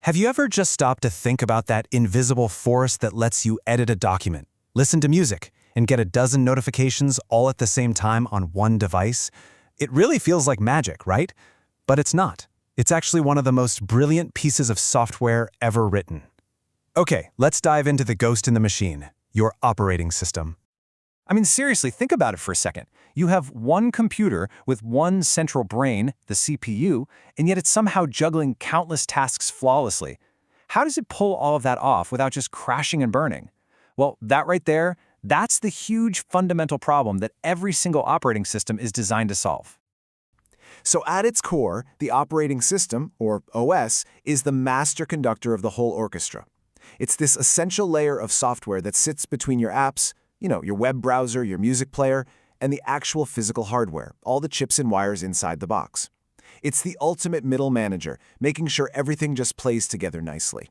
Have you ever just stopped to think about that invisible force that lets you edit a document, listen to music, and get a dozen notifications all at the same time on one device? It really feels like magic, right? But it's not. It's actually one of the most brilliant pieces of software ever written. Okay, let's dive into the ghost in the machine, your operating system. I mean, seriously, think about it for a second. You have one computer with one central brain, the CPU, and yet it's somehow juggling countless tasks flawlessly. How does it pull all of that off without just crashing and burning? Well, that right there, that's the huge fundamental problem that every single operating system is designed to solve. So at its core, the operating system, or OS, is the master conductor of the whole orchestra. It's this essential layer of software that sits between your apps, your web browser, your music player, and the actual physical hardware, all the chips and wires inside the box. It's the ultimate middle manager, making sure everything just plays together nicely.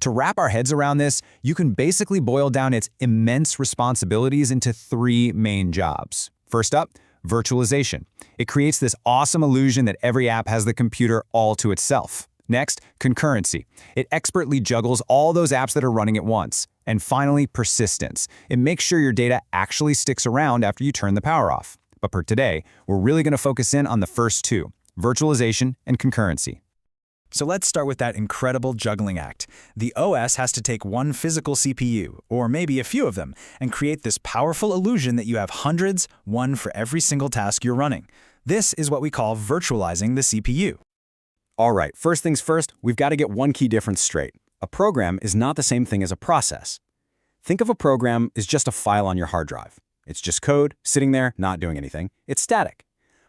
To wrap our heads around this, you can basically boil down its immense responsibilities into three main jobs. First up, virtualization. It creates this awesome illusion that every app has the computer all to itself. Next, concurrency. It expertly juggles all those apps that are running at once. And finally, persistence. It makes sure your data actually sticks around after you turn the power off. But for today, we're really going to focus in on the first two, virtualization and concurrency. So let's start with that incredible juggling act. The OS has to take one physical CPU, or maybe a few of them, and create this powerful illusion that you have hundreds, one for every single task you're running. This is what we call virtualizing the CPU. All right, first things first, we've got to get one key difference straight. A program is not the same thing as a process. Think of a program as just a file on your hard drive. It's just code, sitting there, not doing anything. It's static.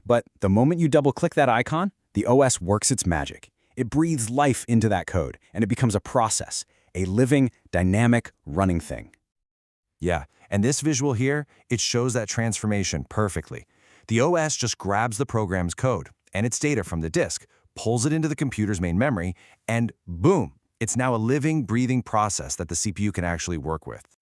But the moment you double-click that icon, the OS works its magic. It breathes life into that code, and it becomes a process, a living, dynamic, running thing. Yeah, and this visual here, it shows that transformation perfectly. The OS just grabs the program's code and its data from the disk, pulls it into the computer's main memory, and boom, it's now a living, breathing process that the CPU can actually work with.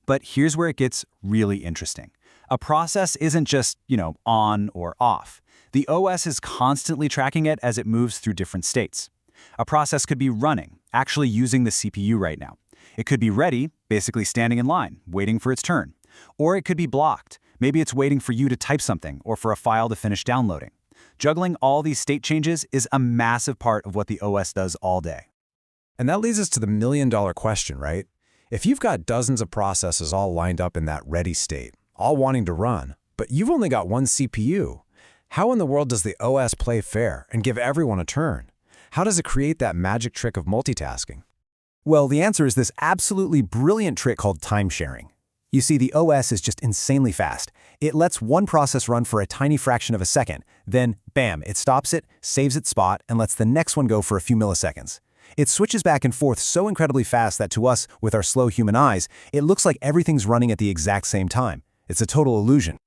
But here's where it gets really interesting. A process isn't just, on or off. The OS is constantly tracking it as it moves through different states. A process could be running, actually using the CPU right now. It could be ready, basically standing in line, waiting for its turn. Or it could be blocked. Maybe it's waiting for you to type something or for a file to finish downloading. Juggling all these state changes is a massive part of what the OS does all day. And that leads us to the million-dollar question, right? If you've got dozens of processes all lined up in that ready state, all wanting to run, but you've only got one CPU, how in the world does the OS play fair and give everyone a turn? How does it create that magic trick of multitasking? Well, the answer is this absolutely brilliant trick called time sharing. You see, the OS is just insanely fast. It lets one process run for a tiny fraction of a second. Then, bam, it stops it, saves its spot, and lets the next one go for a few milliseconds. It switches back and forth so incredibly fast that to us, with our slow human eyes, it looks like everything's running at the exact same time. It's a total illusion.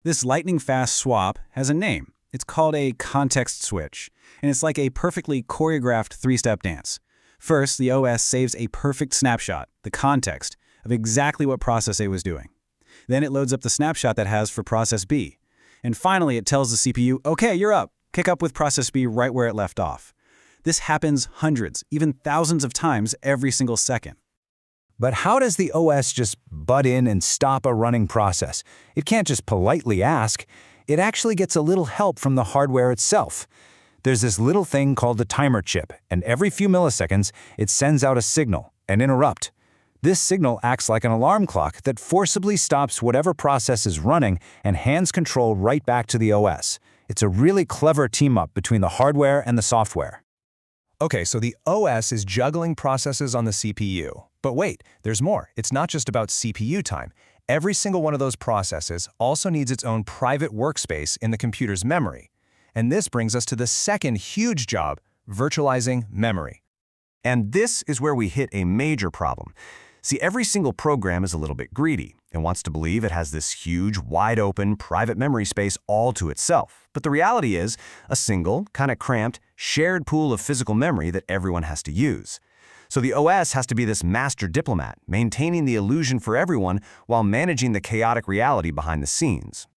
This lightning-fast swap has a name. It's called a context switch, and it's like a perfectly choreographed three-step dance. First, the OS saves a perfect snapshot, the context, of exactly what process A was doing. Then it loads up the snapshot that has for process B. And finally, it tells the CPU, okay, you're up. Pick up with process B right where it left off. This happens hundreds, even thousands of times every single second. But how does the OS just butt in and stop a running process? It can't just politely ask. It actually gets a little help from the hardware itself. There's this little thing called the timer chip, and every few milliseconds, it sends out a signal, an interrupt. This signal acts like an alarm clock that forcibly stops whatever process is running and hands control right back to the OS. It's a really clever team-up between the hardware and the software. Okay, so the OS is juggling processes on the CPU. But wait, there's more. It's not just about CPU time. Every single one of those processes also needs its own private workspace in the computer's memory. And this brings us to the second huge job, virtualizing memory. And this is where we hit a major problem. See, every single program is a little bit greedy and wants to believe it has this huge, wide-open, private memory space all to itself. But the reality is a single, kind of cramped, shared pool of physical memory that everyone has to use. So the OS has to be this master diplomat, maintaining the illusion for everyone while managing the chaotic reality behind the scenes.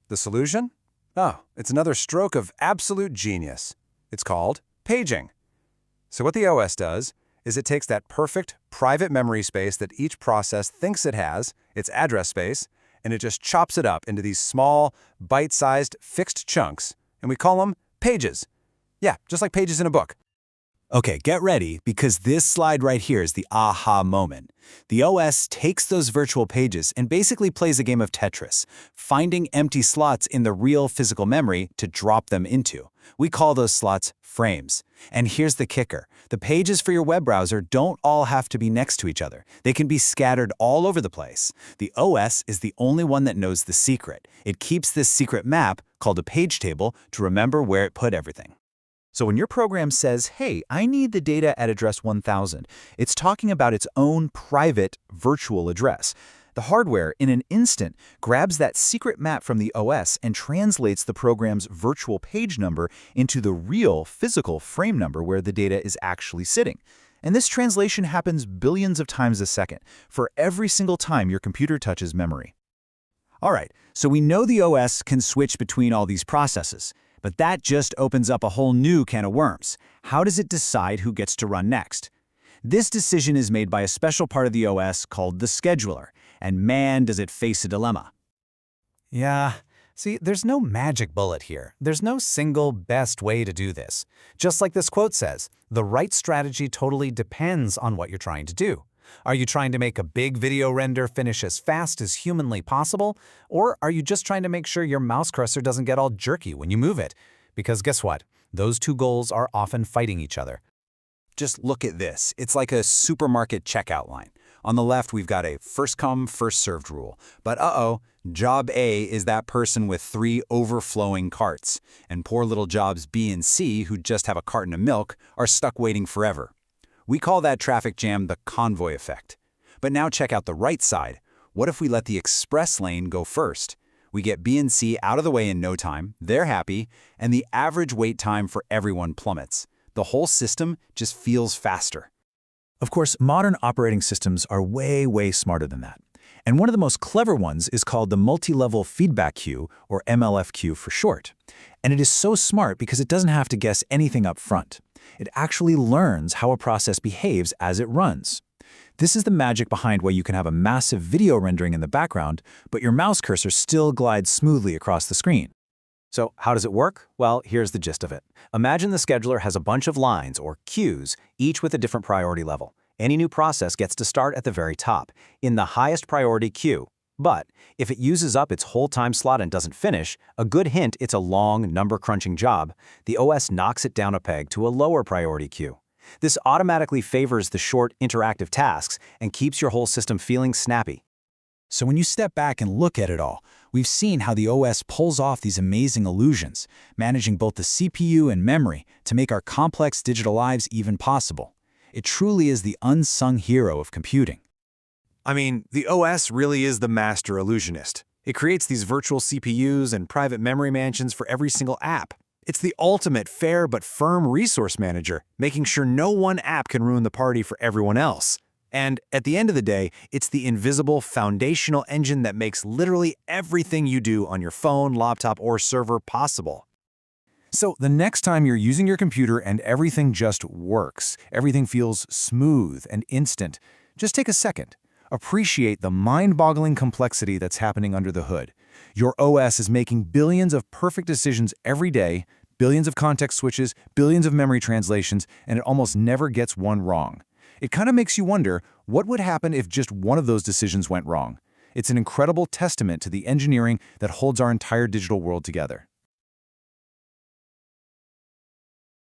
The solution? Oh, it's another stroke of absolute genius. It's called paging. So what the OS does is it takes that perfect private memory space that each process thinks it has, its address space, and it just chops it up into these small, bite-sized, fixed chunks, and we call them pages. Yeah, just like pages in a book. Okay, get ready, because this slide right here is the aha moment. The OS takes those virtual pages and basically plays a game of Tetris, finding empty slots in the real physical memory to drop them into. We call those slots frames. And here's the kicker. The pages for your web browser don't all have to be next to each other. They can be scattered all over the place. The OS is the only one that knows the secret. It keeps this secret map, called a page table, to remember where it put everything. So when your program says, hey, I need the data at address 1000, it's talking about its own private virtual address. The hardware, in an instant, grabs that secret map from the OS and translates the program's virtual page number into the real physical frame number where the data is actually sitting. And this translation happens billions of times a second, for every single time your computer touches memory. All right, so we know the OS can switch between all these processes. But that just opens up a whole new can of worms. How does it decide who gets to run next? This decision is made by a special part of the OS called the scheduler, and man, does it face a dilemma. Yeah, see, there's no magic bullet here. There's no single best way to do this. Just like this quote says, the right strategy totally depends on what you're trying to do. Are you trying to make a big video render finish as fast as humanly possible? Or are you just trying to make sure your mouse cursor doesn't get all jerky when you move it? Because guess what? Those two goals are often fighting each other. Just look at this. It's like a supermarket checkout line. On the left, we've got a first-come, first-served rule. But job A is that person with 3 overflowing carts. And poor little jobs B and C, who just have a carton of milk, are stuck waiting forever. We call that traffic jam the convoy effect. But now check out the right side. What if we let the express lane go first? We get B and C out of the way in no time, they're happy, and the average wait time for everyone plummets. The whole system just feels faster. Of course, modern operating systems are way smarter than that. And one of the most clever ones is called the multi-level feedback queue, or MLFQ for short. And it is so smart because it doesn't have to guess anything up front. It actually learns how a process behaves as it runs. This is the magic behind why you can have a massive video rendering in the background, but your mouse cursor still glides smoothly across the screen. So how does it work? Well, here's the gist of it. Imagine the scheduler has a bunch of lines, or queues, each with a different priority level. Any new process gets to start at the very top, in the highest priority queue. But if it uses up its whole time slot and doesn't finish, a good hint it's a long, number-crunching job, the OS knocks it down a peg to a lower priority queue. This automatically favors the short, interactive tasks and keeps your whole system feeling snappy. So when you step back and look at it all, we've seen how the OS pulls off these amazing illusions, managing both the CPU and memory to make our complex digital lives even possible. It truly is the unsung hero of computing. I mean, the OS really is the master illusionist. It creates these virtual CPUs and private memory mansions for every single app. It's the ultimate fair but firm resource manager, making sure no one app can ruin the party for everyone else. And at the end of the day, it's the invisible foundational engine that makes literally everything you do on your phone, laptop, or server possible. So the next time you're using your computer and everything just works, everything feels smooth and instant, just take a second. Appreciate the mind-boggling complexity that's happening under the hood. Your OS is making billions of perfect decisions every day, billions of context switches, billions of memory translations, and it almost never gets one wrong. It kind of makes you wonder, what would happen if just one of those decisions went wrong? It's an incredible testament to the engineering that holds our entire digital world together.